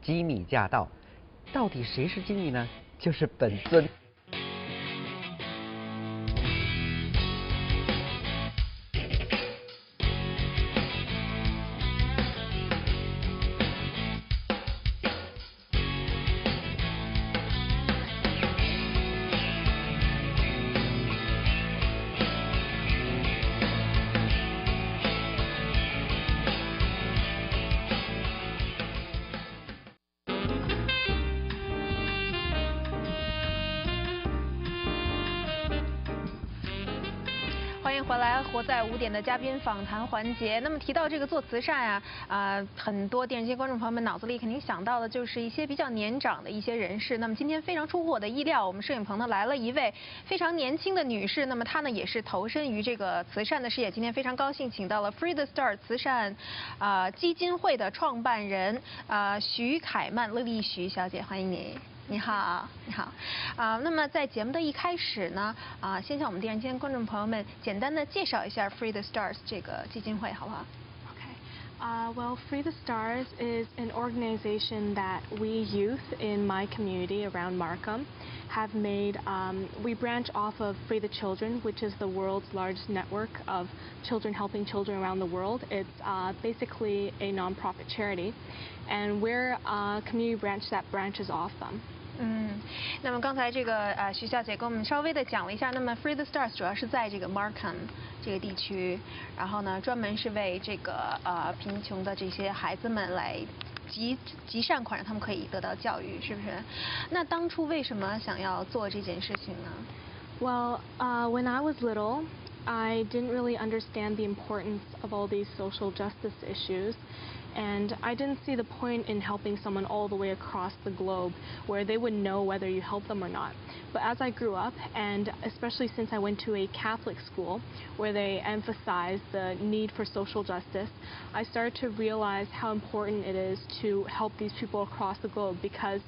吉米驾到。到底谁是吉米呢？就是本尊。欢迎回来，活在5点的嘉宾访谈环节。那么提到这个做慈善很多电视机观众朋友们脑子里肯定想到的就是一些比较年长的一些人士。那么今天非常出乎我的意料，我们摄影棚呢来了一位非常年轻的女士。那么她呢也是投身于这个慈善的事业。今天非常高兴请到了 Free the Stars 慈善基金会的创办人徐凯曼丽徐小姐，欢迎你。你好，你好，那么在节目的一开始呢，先向我们电视机观众朋友们简单的介绍一下 Free the Stars 这个基金会，好不好？ Well, Free the Stars is an organization that we youth in my community around Markham have made. We branch off of Free the Children, which is the world's largest network of children helping children around the world. It's basically a nonprofit charity, and we're a community branch that branches off them. 那么刚才这个徐小姐跟我们稍微的讲了一下，那么 Free the Stars 主要是在这个 Markham 这个地区，然后呢专门是为这个贫穷的这些孩子们来集善款，让他们可以得到教育，是不是？那当初为什么想要做这件事情呢？ Well, when I was little, I didn't really understand the importance of all these social justice issues. And I didn't see the point in helping someone all the way across the globe where they would know whether you help them or not. But as I grew up, and especially since I went to a Catholic school where they emphasized the need for social justice, I started to realize how important it is to help these people across the globe because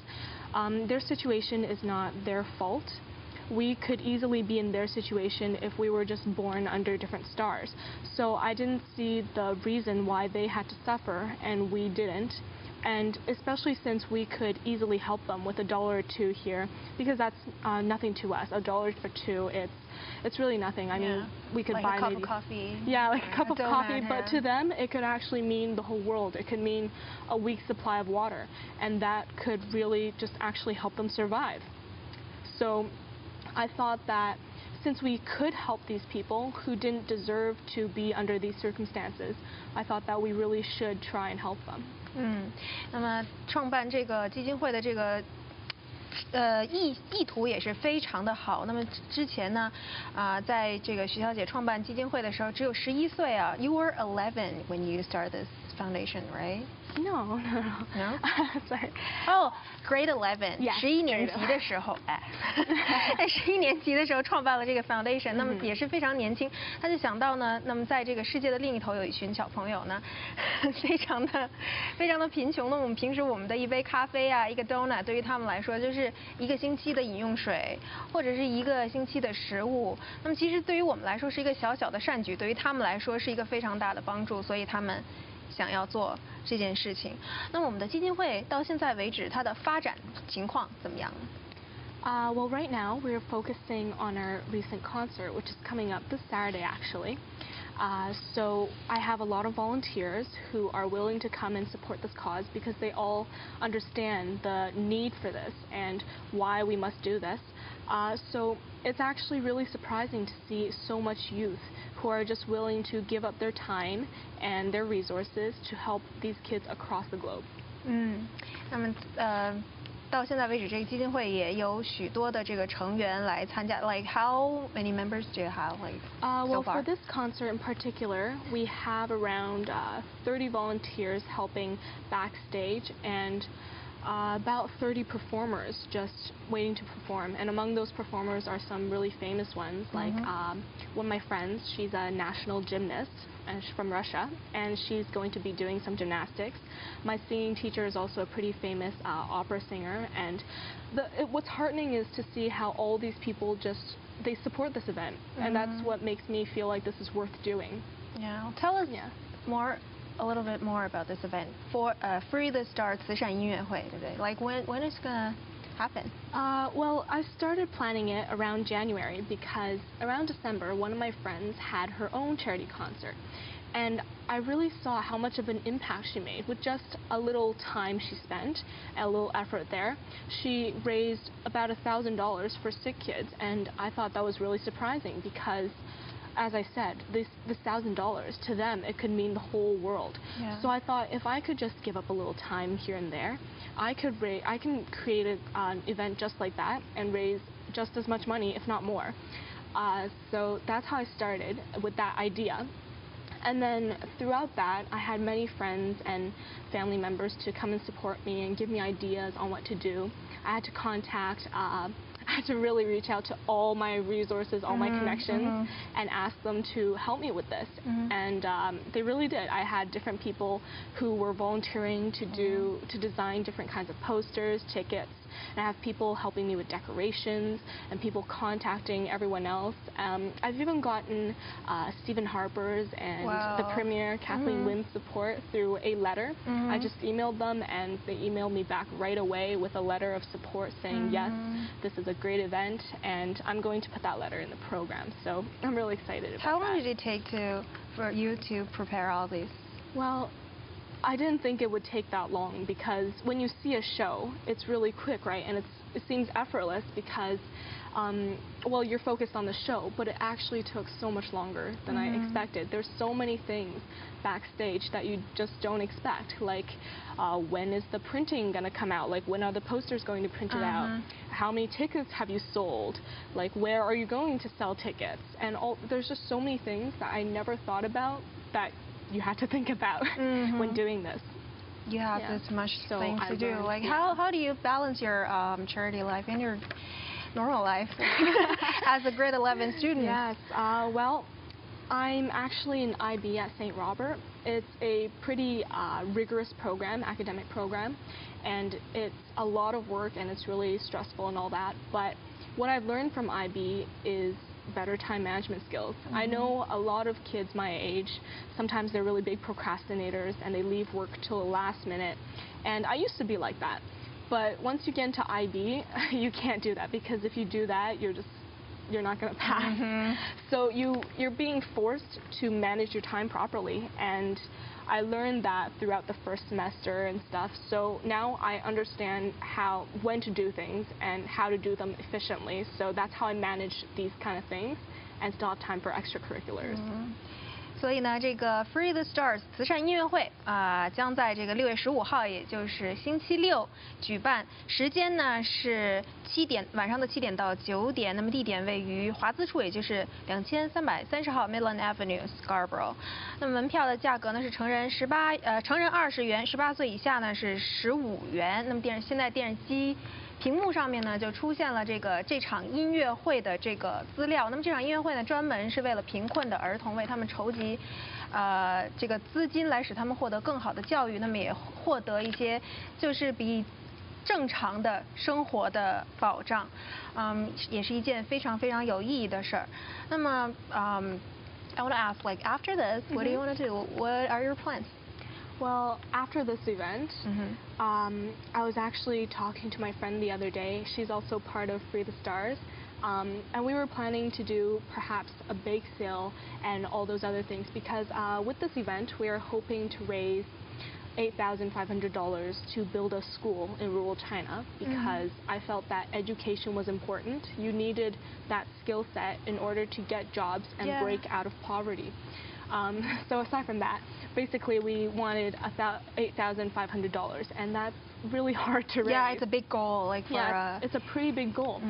their situation is not their fault. We could easily be in their situation if we were just born under different stars. So I didn't see the reason why they had to suffer and we didn't. And especially since we could easily help them with $1 or $2 here, because that's nothing to us. $1 or $2, it's really nothing. I mean, we could like buy a cup maybe of coffee. Yeah, like a cup of coffee, donut, but to them it could actually mean the whole world. It could mean a week's supply of water, and that could really just actually help them survive. So I thought that since we could help these people who didn't deserve to be under these circumstances, I thought that we really should try and help them. 那么创办这个基金会的这个意图也是非常的好。那么之前呢，在这个徐小姐创办基金会的时候只有11岁啊。You were 11 when you started this foundation, right? No. Sorry. Oh, grade 11. Yes, 11年级的时候，在11年级的时候创办了这个 foundation， 那么也是非常年轻。他就想到呢，那么在这个世界的另一头有一群小朋友呢，非常的贫穷。那我们平时我们的一杯咖啡啊，一个 donut， 对于他们来说就是1个星期的饮用水，或者是1个星期的食物。那么其实对于我们来说是一个小小的善举，对于他们来说是一个非常大的帮助，所以他们想要做这件事情。那么我们的基金会到现在为止，它的发展情况怎么样？ Well, right now we're focusing on our recent concert, which is coming up this Saturday, actually. So I have a lot of volunteers who are willing to come and support this cause because they all understand the need for this and why we must do this. So it's actually really surprising to see so much youth who are just willing to give up their time and their resources to help these kids across the globe. 那么到现在为止，这个基金会也有许多的这个成员来参加。Like how many members do you have? Like well, for this concert in particular, we have around 30 volunteers helping backstage and about 30 performers just waiting to perform. And among those performers are some really famous ones, like one of my friends, she's a national gymnast, and she's from Russia, and she's going to be doing some gymnastics. My singing teacher is also a pretty famous opera singer, and what's heartening is to see how all these people they support this event, and that's what makes me feel like this is worth doing. Yeah, tell us more a little bit more about this event for Free the Stars 慈善音乐会, like when it's gonna happen? Well, I started planning it around January because around December, one of my friends had her own charity concert. And I really saw how much of an impact she made with just a little time she spent, a little effort there. She raised about $1,000 for sick kids, and I thought that was really surprising because, as I said, this $1,000 to them, it could mean the whole world. Yeah. So I thought if I could just give up a little time here and there, I can create an event just like that and raise just as much money, if not more. So that's how I started with that idea. And then throughout that, I had many friends and family members to come and support me and give me ideas on what to do. I had to I had to really reach out to all my resources, all my connections, and ask them to help me with this. And they really did. I had different people who were volunteering to design different kinds of posters, tickets. And I have people helping me with decorations and people contacting everyone else. I've even gotten Stephen Harper's and the Premier, Kathleen Wynn's support through a letter. I just emailed them and they emailed me back right away with a letter of support saying, yes, this is a great event and I'm going to put that letter in the program. So I'm really excited about that. How long did it take for you to prepare all these? Well, I didn't think it would take that long because when you see a show, it's really quick, right? And it seems effortless because, well, you're focused on the show, but it actually took so much longer than I expected. There's so many things backstage that you just don't expect, like when is the printing going to come out? Like when are the posters going to print it out? How many tickets have you sold? Like where are you going to sell tickets? And there's just so many things that I never thought about that you have to think about when doing this. You have this much things to do. Like how do you balance your charity life and your normal life as a grade 11 student? Yes. Well, I'm actually in IB at St. Robert. It's a pretty rigorous program, academic program, and it's a lot of work and it's really stressful and all that. But what I've learned from IB is better time management skills. I know a lot of kids my age, sometimes they're really big procrastinators and they leave work till the last minute. And I used to be like that. But once you get into IB, you can't do that because if you do that, you're not going to pass. So you're being forced to manage your time properly. And I learned that throughout the first semester and stuff. So now I understand when to do things and how to do them efficiently. So that's how I manage these kind of things and still have time for extracurriculars. 所以呢，这个 Free the Stars 慈善音乐会将在这个6月15号，也就是星期六举办。时间呢是晚上的7点到9点。那么地点位于华资处，也就是2330号 Midland Avenue Scarborough。那么门票的价格呢是成人20元，18岁以下呢是15元。那么现在电视机屏幕上面呢就出现了这场音乐会的这个资料。那么这场音乐会呢专门是为了贫困的儿童，为他们筹集这个资金来使他们获得更好的教育，那么也获得一些就是比正常的生活的保障，也是一件非常非常有意义的事儿。那么I want to ask, like after this, what do you want to do? What are your plans? Well, after this event, I was actually talking to my friend the other day. She's also part of Free the Stars. And we were planning to do perhaps a bake sale and all those other things because with this event, we are hoping to raise $8,500 to build a school in rural China because I felt that education was important. You needed that skill set in order to get jobs and break out of poverty. So aside from that, basically we wanted $8,500, and that's really hard to raise. Yeah, it's a big goal. Like for it's a pretty big goal.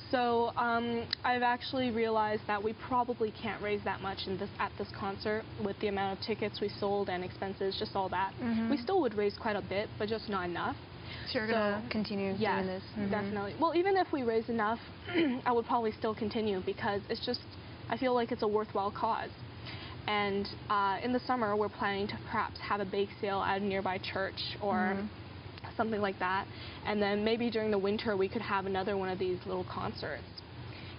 So I've actually realized that we probably can't raise that much at this concert with the amount of tickets we sold and expenses, just all that. We still would raise quite a bit, but just not enough. So you're gonna continue doing this? Definitely. Well, even if we raise enough, I would probably still continue because it's just, I feel like it's a worthwhile cause. And in the summer, we're planning to perhaps have a bake sale at a nearby church or something like that. And then maybe during the winter, we could have another one of these little concerts.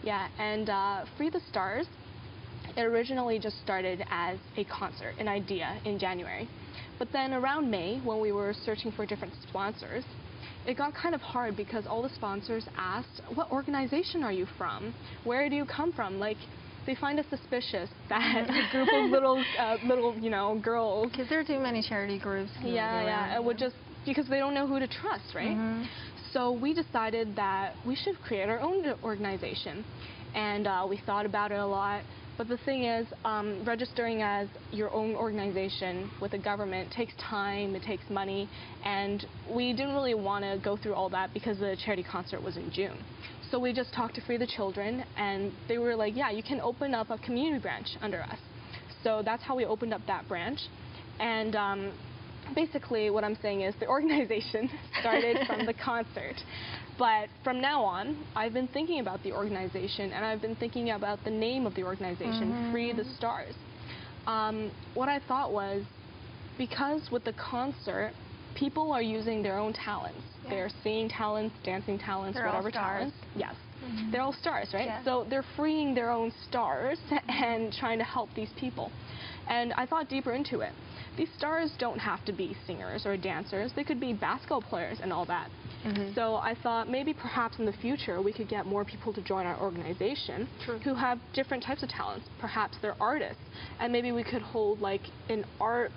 Yeah, and Free the Stars, it originally just started as a concert, an idea in January. But then around May, when we were searching for different sponsors, it got kind of hard because all the sponsors asked, what organization are you from? Where do you come from? Like, they find us suspicious that a group of little girls. Because there are too many charity groups. Yeah, it would just, because they don't know who to trust, right? Mm-hmm. So we decided that we should create our own organization. And we thought about it a lot. But the thing is, registering as your own organization with the government takes time, it takes money, and we didn't really want to go through all that because the charity concert was in June. So we just talked to Free the Children, and they were like, yeah, you can open up a community branch under us. So that's how we opened up that branch. And basically what I'm saying is the organization started from the concert. But from now on, I've been thinking about the organization, and I've been thinking about the name of the organization, Free the Stars. What I thought was, because with the concert, people are using their own talents. Yeah. They're singing talents, dancing talents, whatever talents. Yes. They're all stars, right? Yeah. So they're freeing their own stars and trying to help these people. And I thought deeper into it. These stars don't have to be singers or dancers. They could be basketball players and all that. So I thought maybe perhaps in the future we could get more people to join our organization who have different types of talents. Perhaps they're artists, and maybe we could hold like an art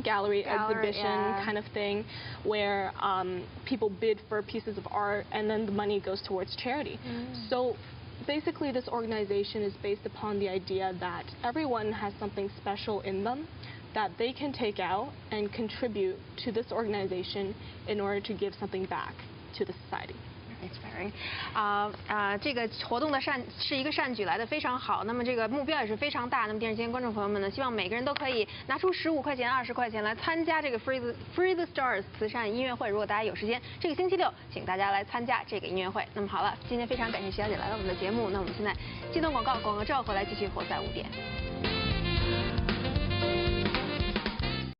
gallery exhibition kind of thing where people bid for pieces of art and then the money goes towards charity. So basically this organization is based upon the idea that everyone has something special in them that they can take out and contribute to this organization in order to give something back to the society. Inspiring. 这个活动的是一个善举来的非常好，那么这个目标也是非常大。那么电视机前观众朋友们呢，希望每个人都可以拿出15块钱、20块钱来参加这个 Free the Stars 慈善音乐会。如果大家有时间，这个星期六，请大家来参加这个音乐会。那么好了，今天非常感谢徐小姐来到我们的节目。那我们现在接段广告，广告之后回来继续活在5点。